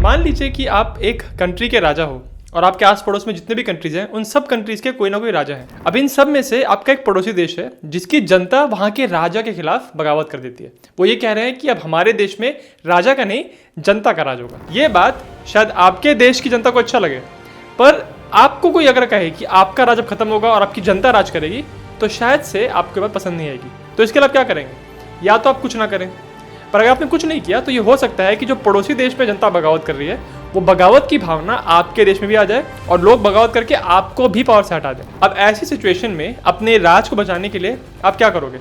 मान लीजिए कि आप एक कंट्री के राजा हो और आपके आस पड़ोस में जितने भी कंट्रीज हैं उन सब कंट्रीज के कोई ना कोई राजा है। अब इन सब में से आपका एक पड़ोसी देश है जिसकी जनता वहां के राजा के खिलाफ बगावत कर देती है। वो ये कह रहे हैं कि अब हमारे देश में राजा का नहीं जनता का राज होगा। ये बात शायद आपके देश की जनता को अच्छा लगे, पर आपको कोई अगर कहे कि आपका राज अब खत्म होगा और आपकी जनता राज करेगी तो शायद से आपको बात पसंद नहीं आएगी। तो इसके लिए आप क्या करेंगे? या तो आप कुछ ना करें, पर अगर आपने कुछ नहीं किया तो ये हो सकता है कि जो पड़ोसी देश में जनता बगावत कर रही है वो बगावत की भावना आपके देश में भी आ जाए और लोग बगावत करके आपको भी पावर से हटा दें। अब ऐसी सिचुएशन में अपने राज को बचाने के लिए आप क्या करोगे?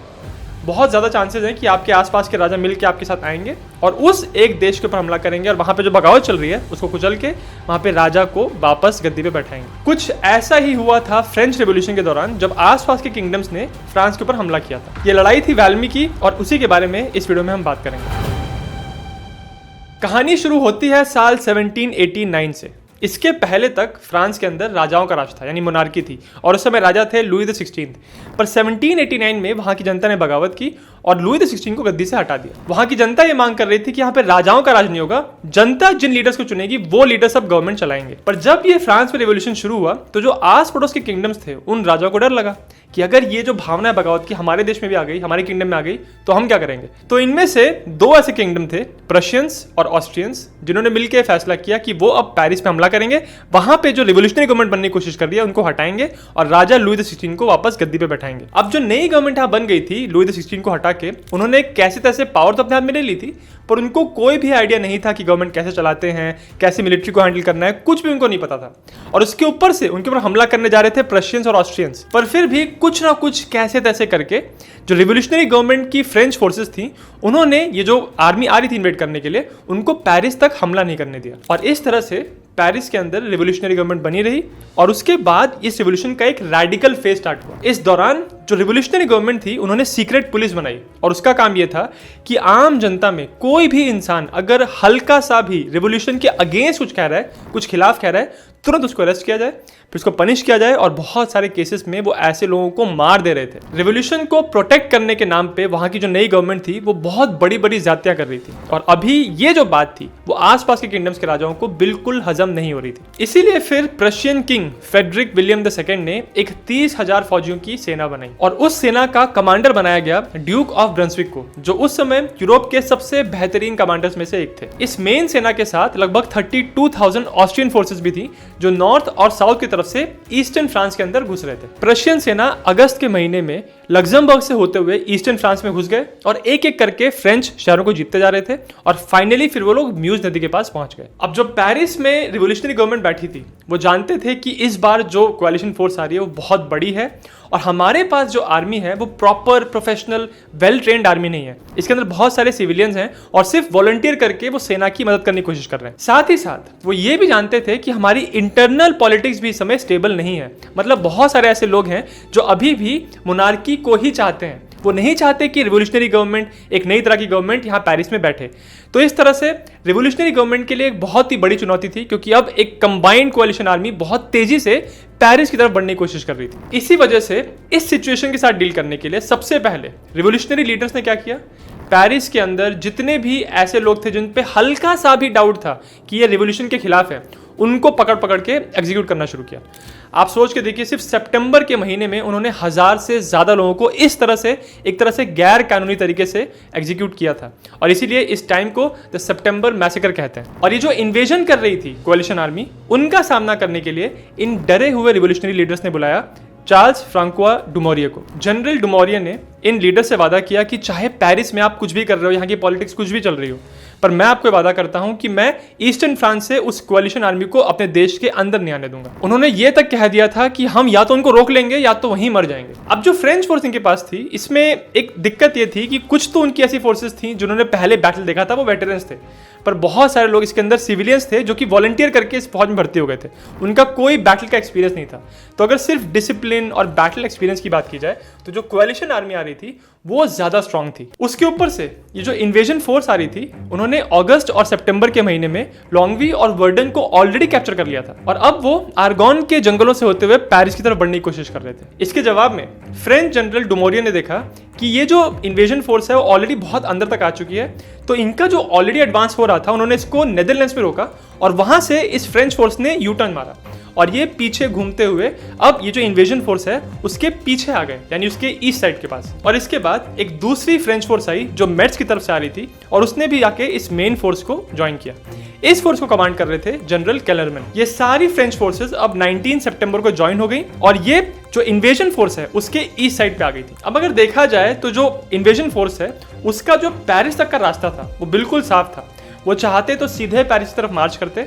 बहुत ज़्यादा चांसेस हैं कि आपके आसपास के राजा मिलकर आपके साथ आएंगे और उस एक देश के ऊपर हमला करेंगे और वहाँ पे जो बगावत चल रही है उसको कुचल के वहाँ पे राजा को वापस गद्दी पे बैठाएंगे। कुछ ऐसा ही हुआ था फ्रेंच रेवोल्यूशन के दौरान, जब आसपास के किंगडम्स ने फ्रांस के ऊपर हमला किया था। ये लड़ाई थी वाल्मीकि और उसी के बारे में इस वीडियो में हम बात करेंगे। कहानी शुरू होती है साल 1789 से। इसके पहले तक फ्रांस के अंदर राजाओं का राज था, यानी मोनार्की थी, और उस समय राजा थे लुई द 16। पर 1789 में वहां की जनता ने बगावत की और लुई द 16 को गद्दी से हटा दिया। वहां की जनता ये मांग कर रही थी कि यहाँ पे राजाओं का राज नहीं होगा, जनता जिन लीडर्स को चुनेगी वो लीडर्स अब गवर्नमेंट चलाएंगे। पर जब ये फ्रांस में रिवॉल्यूशन शुरू हुआ तो जो आस पड़ोस के किंगडम्स थे उन राजाओं को डर लगा कि अगर ये जो भावना है बगावत की हमारे देश में भी आ गई, हमारे किंगडम में आ गई, तो हम क्या करेंगे। तो इनमें से दो ऐसे किंगडम थे, प्रशियंस और ऑस्ट्रियंस, जिन्होंने मिलकर फैसला किया कि वो अब पेरिस पे हमला करेंगे, वहां पे जो रिवोल्यूशनरी गवर्नमेंट बनने की कोशिश कर रही है उनको हटाएंगे और राजा लुई द 16 को वापस गद्दी पे बैठाएंगे। अब जो नई गवर्नमेंट यहाँ बन गई थी लुई द 16 को हटा के, उन्होंने कैसे तैसे पावर तो अपने हाथ में ले ली थी, पर उनको कोई भी आइडिया नहीं था कि गवर्नमेंट कैसे चलाते हैं, कैसे मिलिट्री को हैंडल करना है, कुछ भी उनको नहीं पता था। और उसके ऊपर से उनके ऊपर हमला करने जा रहे थे प्रशियंस और ऑस्ट्रियंस। पर फिर भी कुछ ना कुछ कैसे तैसे करके जो रिवोल्यूशनरी गवर्नमेंट की फ्रेंच फोर्सेस थी, उन्होंने ये जो आर्मी आ रही थी इन्वेड करने के लिए, उनको पेरिस तक हमला नहीं करने दिया। और इस तरह से पेरिस के अंदर रिवोल्यूशनरी गवर्नमेंट बनी रही और उसके बाद इस रिवोल्यूशन का एक रैडिकल फेज स्टार्ट हुआ। इस दौरान जो रिवोल्यूशनरी गवर्नमेंट थी उन्होंने सीक्रेट पुलिस बनाई और उसका काम यह था कि आम जनता में कोई भी इंसान अगर हल्का सा भी रिवोल्यूशन के अगेंस्ट कुछ कह रहा है, कुछ खिलाफ कह रहा है, तुरंत उसको अरेस्ट किया जाए, फिर उसको पनिश किया जाए। और बहुत सारे केसेस में वो ऐसे लोगों को मार दे रहे थे। रिवोल्यूशन को प्रोटेक्ट करने के नाम पे वहां की जो नई गवर्नमेंट थी वो बहुत बड़ी बड़ी ज्यादतियां कर रही थी और अभी ये जो बात थी वो आसपास के किंगडम्स के राजाओं को बिल्कुल हजम नहीं हो रही थी। इसीलिए फिर Prussian king Frederick William II ने एक 30,000 फौजियों की सेना बनाई और उस सेना का कमांडर बनाया गया ड्यूक ऑफ ब्रंसविक को, जो उस समय यूरोप के सबसे बेहतरीन कमांडर्स में से एक थे। इस मेन सेना के साथ लगभग 32,000 ऑस्ट्रियन फोर्सेस भी थी जो नॉर्थ और साउथ की तरफ से ईस्टर्न फ्रांस के अंदर घुस रहे थे। प्रशियन सेना अगस्त के महीने में लग्जमबर्ग से होते हुए ईस्टर्न फ्रांस में घुस गए और एक एक करके फ्रेंच शहरों को जीतते जा रहे थे और फाइनली फिर वो लोग म्यूज नदी के पास पहुंच गए। अब जो पेरिस में रिवोल्यूशनरी गवर्नमेंट बैठी थी वो जानते थे कि इस बार जो कोalition फोर्स आ रही है वो बहुत बड़ी है और हमारे पास जो आर्मी है वो proper professional well trained army नहीं है। इसके अंदर बहुत सारे सिविलियंस हैं और सिर्फ वॉलंटियर करके वो सेना की मदद करने की कोशिश कर रहे हैं। साथ ही साथ वो ये भी जानते थे कि हमारी इंटरनल पॉलिटिक्स भी इस समय स्टेबल नहीं है। मतलब बहुत सारे ऐसे लोग हैं जो अभी भी मोनार्की को ही चाहते हैं, वो नहीं चाहते कि रिवोल्यूशनरी गवर्नमेंट, एक नई तरह की गवर्नमेंट यहाँ पेरिस में बैठे। तो इस तरह से रिवोल्यूशनरी गवर्नमेंट के लिए एक बहुत ही बड़ी चुनौती थी, क्योंकि अब एक कंबाइंड कोalition आर्मी बहुत तेजी से पेरिस की तरफ बढ़ने की कोशिश कर रही थी। इसी वजह से इस सिचुएशन के साथ डील करने के लिए सबसे पहले रिवोल्यूशनरी लीडर्स ने क्या किया, पेरिस के अंदर जितने भी ऐसे लोग थे जिन पे हल्का सा भी डाउट था कि ये रिवोल्यूशन के खिलाफ है, उनको पकड़ पकड़ के एग्जीक्यूट करना शुरू किया। आप सोच के देखिए, सिर्फ सितंबर के महीने में उन्होंने 1000 से ज्यादा लोगों को इस तरह से, एक तरह से गैर कानूनी तरीके से एग्जीक्यूट किया था और इसीलिए इस टाइम को द सितंबर मैसेकर कहते हैं। और ये जो इन्वेजन कर रही थी कोalition आर्मी, उनका सामना करने के लिए इन डरे हुए रिवोल्यूशनरी लीडर्स ने बुलाया चार्ल्स फ्रांकोआ डुमोरिये को। जनरल डुमोरिये ने इन लीडर से वादा किया कि चाहे पेरिस में आप कुछ भी कर रहे हो, यहाँ की पॉलिटिक्स कुछ भी चल रही हो, पर मैं आपको वादा करता हूं कि मैं ईस्टर्न फ्रांस से उस कोalition आर्मी को अपने देश के अंदर नहीं आने दूंगा। उन्होंने ये तक कह दिया था कि हम या तो उनको रोक लेंगे या तो वहीं मर जाएंगे। अब जो फ्रेंच फोर्स इनके पास थी, इसमें एक दिक्कत ये थी कि कुछ तो उनकी ऐसी फोर्सेस थी जिन्होंने पहले बैटल देखा था, वो वेटरन्स थे, पर बहुत सारे लोग इसके अंदर सिविलियंस थे जो कि वॉलंटियर करके इस फौज में भर्ती हो गए थे। उनका कोई बैटल का एक्सपीरियंस नहीं था। तो अगर सिर्फ डिसिप्लिन और बैटल एक्सपीरियंस की बात की जाए तो जो कोalition आर्मी आ रही थी वो ज्यादा स्ट्रांग थी। उसके ऊपर से ये जो इन्वेजन फोर्स आ रही थी, उन्होंने अगस्त और सितंबर के महीने में लॉन्गवी और वर्डन को ऑलरेडी कैप्चर कर लिया था और अब वो आर्गोन के जंगलों से होते हुए पेरिस की तरफ बढ़ने की कोशिश कर रहे थे। इसके जवाब में फ्रेंच जनरल डुमोरिये ने देखा कि ये जो इन्वेजन फोर्स है वो ऑलरेडी बहुत अंदर तक आ चुकी है, तो इनका जो ऑलरेडी एडवांस हो रहा था, उन्होंने इसको नेदरलैंड्स में रोका और वहां से इस फ्रेंच फोर्स ने यू टर्न मारा और ये पीछे घूमते हुए अब ये जो इन्वेजन फोर्स है उसके पीछे आ गए, यानी उसके ईस्ट साइड के पास। और इसके बाद एक दूसरी फ्रेंच फोर्स आई जो मेट्स की तरफ से आ रही थी और उसने भी आके इस मेन फोर्स को ज्वाइन किया। इस फोर्स को कमांड कर रहे थे जनरल केलरमैन। ये सारी फ्रेंच फोर्सेस अब 19 सितंबर को ज्वाइन हो गई और ये जो इन्वेजन फोर्स है उसके ईस्ट साइड पे आ गई थी। अब अगर देखा जाए तो जो इन्वेजन फोर्स है उसका जो पेरिस तक का रास्ता था वो बिल्कुल साफ था। वो चाहते तो सीधे पेरिस की तरफ मार्च करते,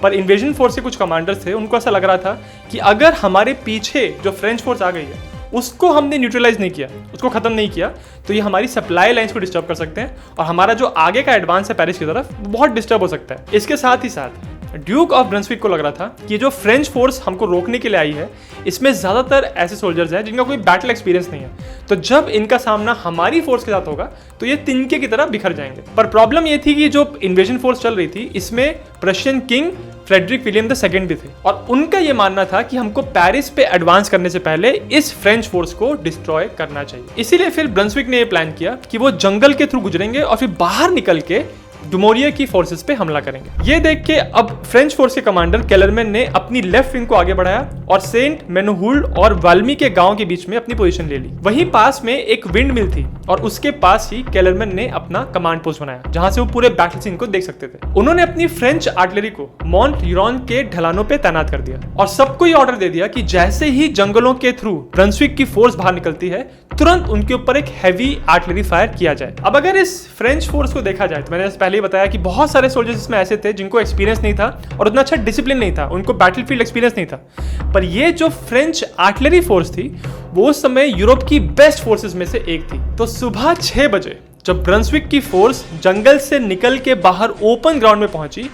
पर इन्वेजन फोर्स के कुछ कमांडर्स थे, उनको ऐसा लग रहा था कि अगर हमारे पीछे जो फ्रेंच फोर्स आ गई है उसको हमने न्यूट्रलाइज नहीं किया, उसको खत्म नहीं किया, तो ये हमारी सप्लाई लाइंस को डिस्टर्ब कर सकते हैं और हमारा जो आगे का एडवांस है पेरिस की तरफ वो बहुत डिस्टर्ब हो सकता है। इसके साथ ही साथ ड्यूक ऑफ ब्रंसविक को लग रहा था कि जो फ्रेंच फोर्स हमको रोकने के लिए आई है इसमें ज़्यादातर ऐसे सोल्जर्स हैं जिनका कोई बैटल एक्सपीरियंस नहीं है, तो जब इनका सामना हमारी फोर्स के साथ होगा तो ये तिनके की तरह बिखर जाएंगे। पर प्रॉब्लम ये थी कि जो इन्वेजन फोर्स चल रही थी इसमें Prussian king Frederick William II भी थे और उनका ये मानना था कि हमको पेरिस पे एडवांस करने से पहले इस फ्रेंच फोर्स को डिस्ट्रॉय करना चाहिए। इसीलिए फिर ब्रंसविक ने ये प्लान किया कि वो जंगल के थ्रू गुजरेंगे और फिर बाहर निकल के डुमोरिया की फोर्सेस पे हमला करेंगे। ये देख के अब फ्रेंच फोर्स के कमांडर केलरमैन ने अपनी लेफ्ट विंग को आगे बढ़ाया और सेंट मेनोहुल्ड और वाल्मी के गांव के बीच में अपनी पोजीशन ले ली। वहीं पास में एक विंड मिल थी और उसके पास ही केलरमैन ने अपना कमांड पोस्ट बनाया जहां से वो पूरे बैटल सीन को देख सकते थे। उन्होंने अपनी फ्रेंच आर्टिलरी को मॉन्ट यूरॉन के ढलानों पे तैनात कर दिया और सबको ये ऑर्डर दे दिया कि जैसे ही जंगलों के थ्रू ब्रंसविक की फोर्स बाहर निकलती है तुरंत उनके ऊपर एक हैवी आर्टिलरी फायर किया जाए। अब अगर इस फ्रेंच फोर्स को देखा जाए तो मैंने पहले ही बताया कि बहुत सारे सोल्जर्स इसमें ऐसे थे जिनको एक्सपीरियंस नहीं था और उतना अच्छा डिसिप्लिन नहीं था, उनको बैटलफील्ड एक्सपीरियंस नहीं था। पर ये जो फ्रेंच आर्टिलरी फोर्स थी वो उस समय यूरोप की बेस्ट फोर्सेस में से एक थी। तो सुबह 6 बजे जब ब्रंसविक की फोर्स जंगल से निकल के बाहर ओपन ग्राउंड में पहुंची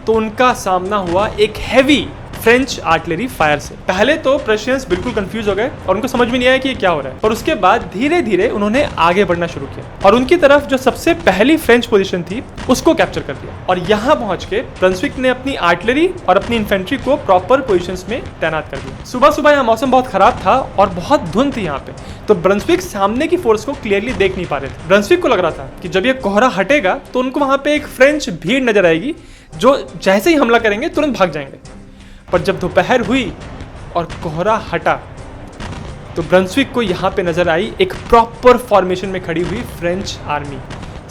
तो उनका सामना हुआ एक हैवी फ्रेंच आर्टिलरी फायर से। पहले तो प्रशियंस बिल्कुल कंफ्यूज हो गए और उनको समझ में नहीं आया कि ये क्या हो रहा है, और उसके बाद धीरे धीरे उन्होंने आगे बढ़ना शुरू किया और उनकी तरफ जो सबसे पहली फ्रेंच पोजीशन थी उसको कैप्चर कर लिया। और यहाँ पहुंच के ब्रंसविक ने अपनी आर्टिलरी और अपनी इन्फेंट्री को प्रॉपर पोजीशंस में तैनात कर दिया। सुबह सुबह यहाँ मौसम बहुत खराब था और बहुत धुंध थी यहाँ पे, तो ब्रंसविक सामने की फोर्स को क्लियरली देख नहीं पा रहे थे। ब्रंसविक को लग रहा था कि जब ये कोहरा हटेगा तो उनको वहां पे एक फ्रेंच भीड़ नजर आएगी जो जैसे ही हमला करेंगे तुरंत भाग जाएंगे। पर जब दोपहर हुई और कोहरा हटा तो ब्रंसविक को यहाँ पे नजर आई एक प्रॉपर फॉर्मेशन में खड़ी हुई फ्रेंच आर्मी।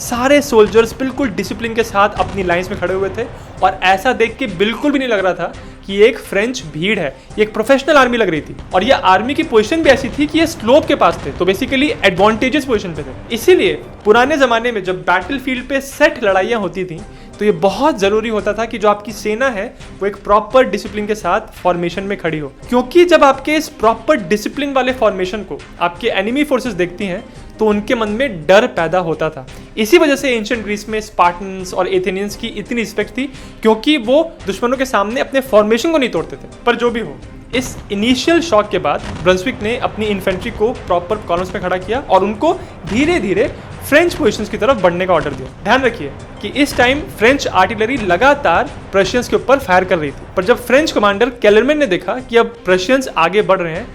सारे सोल्जर्स बिल्कुल डिसिप्लिन के साथ अपनी लाइंस में खड़े हुए थे और ऐसा देख के बिल्कुल भी नहीं लग रहा था कि ये एक फ्रेंच भीड़ है, ये एक प्रोफेशनल आर्मी लग रही थी। और ये आर्मी की पोजीशन भी ऐसी थी कि ये स्लोप के पास थे, तो बेसिकली एडवांटेजेस पोजीशन पे थे। इसीलिए पुराने जमाने में जब बैटलफील्ड पे सेट लड़ाइयाँ होती थी तो ये बहुत जरूरी होता था कि जो आपकी सेना है वो एक प्रॉपर डिसिप्लिन के साथ फॉर्मेशन में खड़ी हो, क्योंकि जब आपके इस प्रॉपर डिसिप्लिन वाले फॉर्मेशन को आपके एनिमी फोर्सेस देखती हैं तो उनके मन में डर पैदा होता था। इसी वजह से एंशिएंट ग्रीस में स्पार्टन्स और एथेनियंस की इतनी रिस्पेक्ट थी, क्योंकि वो दुश्मनों के सामने अपने फॉर्मेशन को नहीं तोड़ते थे। पर जो भी हो, इस इनिशियल शॉक के बाद ब्रंसविक ने अपनी इन्फेंट्री को प्रॉपर कॉलम्स में खड़ा किया और उनको धीरे धीरे फ्रेंच पोजीशंस की तरफ बढ़ने का ऑर्डर दिया। ध्यान रखिए कि इस टाइम फ्रेंच आर्टिलरी लगातार प्रशियंस के ऊपर फायर कर रही थी, पर जब फ्रेंच कमांडर केलरमैन ने देखा कि अब प्रशियंस आगे बढ़ रहे हैं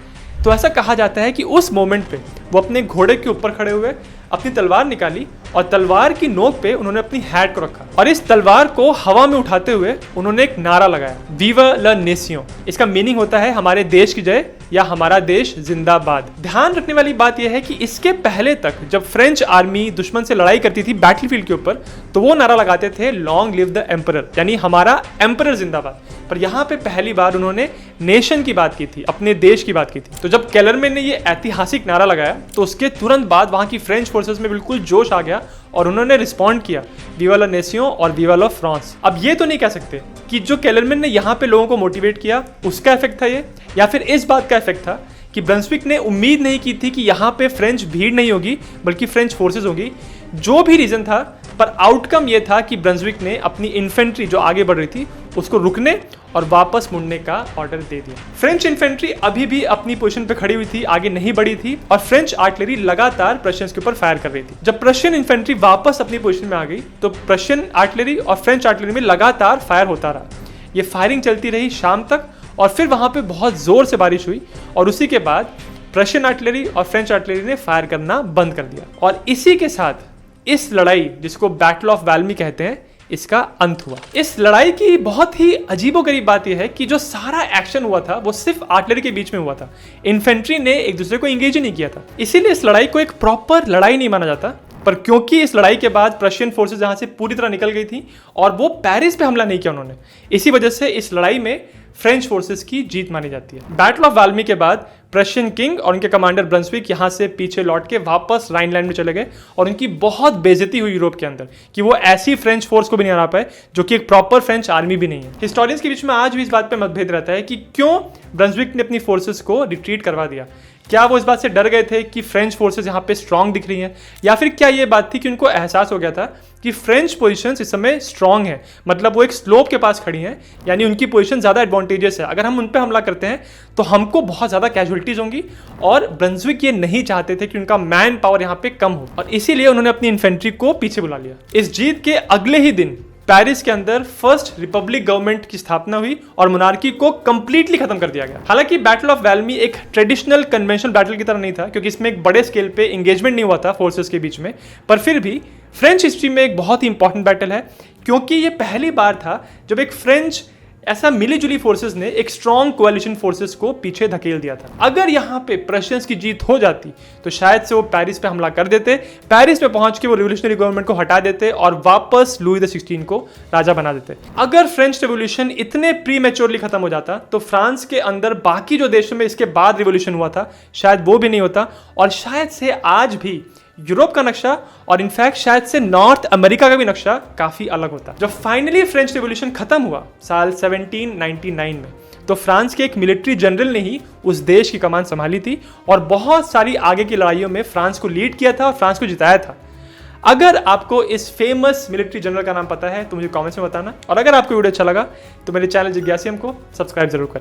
तो ऐसा कहा जाता है कि उस मोमेंट पे वो अपने घोड़े के ऊपर खड़े हुए अपनी तलवार निकाली और तलवार की नोक पे उन्होंने अपनी हैट को रखा और इस तलवार को हवा में उठाते हुए उन्होंने एक नारा लगाया, विवा ला नेसियों। इसका मीनिंग होता है हमारे देश की जय या हमारा देश जिंदाबाद। ध्यान रखने वाली बात यह है कि इसके पहले तक जब फ्रेंच आर्मी दुश्मन से लड़ाई करती थी बैटलफील्ड के ऊपर तो वो नारा लगाते थे लॉन्ग लिव द एम्परर, यानी हमारा एम्परर जिंदाबाद। पर यहाँ पे पहली बार उन्होंने नेशन की बात की थी, अपने देश की बात की थी। तो जब केलरमैन ने ये ऐतिहासिक नारा लगाया तो उसके तुरंत बाद वहाँ की फ्रेंच फोर्सेस में बिल्कुल जोश आ गया और उन्होंने रिस्पॉन्ड किया, विवा ला नेसियों और विवा ला फ्रांस। अब ये तो नहीं कह सकते कि जो केलरमैन ने यहाँ पे लोगों को मोटिवेट किया उसका इफेक्ट था ये, या फिर इस बात का इफेक्ट था कि ब्रंसविक ने उम्मीद नहीं की थी कि यहाँ पे फ्रेंच भीड़ नहीं होगी बल्कि फ्रेंच फोर्सेस होगी। जो भी रीजन था, पर आउटकम ये था कि ब्रंसविक ने अपनी इन्फेंट्री जो आगे बढ़ रही थी उसको रुकने और वापस मुड़ने का ऑर्डर दे दिया। फ्रेंच इन्फेंट्री अभी भी अपनी पोजीशन पे खड़ी हुई थी, आगे नहीं बढ़ी थी और फ्रेंच आर्टिलरी लगातार प्रशियंस के ऊपर फायर कर रही थी। जब प्रशियन इन्फेंट्री वापस अपनी पोजीशन में आ गई तो प्रशियन आर्टिलरी और फ्रेंच आर्टिलरी में लगातार फायर होता रहा। ये फायरिंग चलती रही शाम तक और फिर वहां पे बहुत जोर से बारिश हुई और उसी के बाद प्रशियन आर्टिलरी और फ्रेंच आर्टिलरी ने फायर करना बंद कर दिया। और इसी के साथ इस लड़ाई, जिसको बैटल ऑफ वाल्मी कहते हैं, इसका अंत हुआ। इस लड़ाई की बहुत ही अजीबोगरीब बात यह है कि जो सारा एक्शन हुआ था वो सिर्फ आर्टिलरी के बीच में हुआ था। इन्फेंट्री ने एक दूसरे को इंगेज ही नहीं किया था, इसीलिए इस लड़ाई को एक प्रॉपर लड़ाई नहीं माना जाता। पर क्योंकि इस लड़ाई के बाद प्रशियन फोर्सेस यहां से पूरी तरह निकल गई थी और वो पेरिस पे हमला नहीं किया उन्होंने, इसी वजह से इस लड़ाई में फ्रेंच फोर्सेस की जीत मानी जाती है। बैटल ऑफ वाल्मी के बाद प्रशियन किंग और उनके कमांडर ब्रंसविक यहां से पीछे लौट के वापस राइनलैंड में चले गए और उनकी बहुत बेइज्जती हुई यूरोप के अंदर कि वो ऐसी फ्रेंच फोर्स को भी नहीं हरा पाए जो कि एक प्रॉपर फ्रेंच आर्मी भी नहीं है। हिस्टोरियंस के बीच में आज भी इस बात पे मतभेद रहता है कि क्यों ब्रंसविक ने अपनी फोर्सेस को रिट्रीट करवा दिया। क्या वो इस बात से डर गए थे कि फ्रेंच फोर्सेस यहाँ पे स्ट्रांग दिख रही हैं, या फिर क्या ये बात थी कि उनको एहसास हो गया था कि फ्रेंच पोजीशंस इस समय स्ट्रांग है, मतलब वो एक स्लोप के पास खड़ी हैं, यानी उनकी पोजीशन ज़्यादा एडवांटेजियस है, अगर हम उन पर हमला करते हैं तो हमको बहुत ज़्यादा कैजुअलिटीज होंगी। और ब्रंसविक ये नहीं चाहते थे कि उनका मैन पावर यहाँ पे कम हो और इसीलिए उन्होंने अपनी इन्फेंट्री को पीछे बुला लिया। इस जीत के अगले ही दिन पेरिस के अंदर फर्स्ट रिपब्लिक गवर्नमेंट की स्थापना हुई और मोनार्की को कंप्लीटली खत्म कर दिया गया। हालांकि बैटल ऑफ वाल्मी एक ट्रेडिशनल कन्वेंशनल बैटल की तरह नहीं था, क्योंकि इसमें एक बड़े स्केल पे एंगेजमेंट नहीं हुआ था फोर्सेस के बीच में, पर फिर भी फ्रेंच हिस्ट्री में एक बहुत ही इंपॉर्टेंट बैटल है, क्योंकि ये पहली बार था जब एक फ्रेंच ऐसा मिली जुली फोर्सेस ने एक स्ट्रॉन्ग कोalition फोर्सेस को पीछे धकेल दिया था। अगर यहाँ पे प्रशियंस की जीत हो जाती तो शायद से वो पेरिस पे हमला कर देते, पेरिस पे पहुंच के वो रिवोल्यूशनरी गवर्नमेंट को हटा देते और वापस लुई द 16 को राजा बना देते। अगर फ्रेंच रिवोल्यूशन इतने प्रीमेच्योरली खत्म हो जाता तो फ्रांस के अंदर बाकी जो देशों में इसके बाद रिवोल्यूशन हुआ था शायद वो भी नहीं होता और शायद से आज भी यूरोप का नक्शा और इनफैक्ट शायद से नॉर्थ अमेरिका का भी नक्शा काफी अलग होता। जब फाइनली फ्रेंच रिवॉल्यूशन खत्म हुआ साल 1799 में, तो फ्रांस के एक मिलिट्री जनरल ने ही उस देश की कमान संभाली थी और बहुत सारी आगे की लड़ाइयों में फ्रांस को लीड किया था और फ्रांस को जिताया था। अगर आपको इस फेमस मिलिट्री जनरल का नाम पता है तो मुझे कमेंट्स में बताना, और अगर आपको वीडियो अच्छा लगा तो मेरे चैनल जिज्ञासियम को सब्सक्राइब जरूर करें।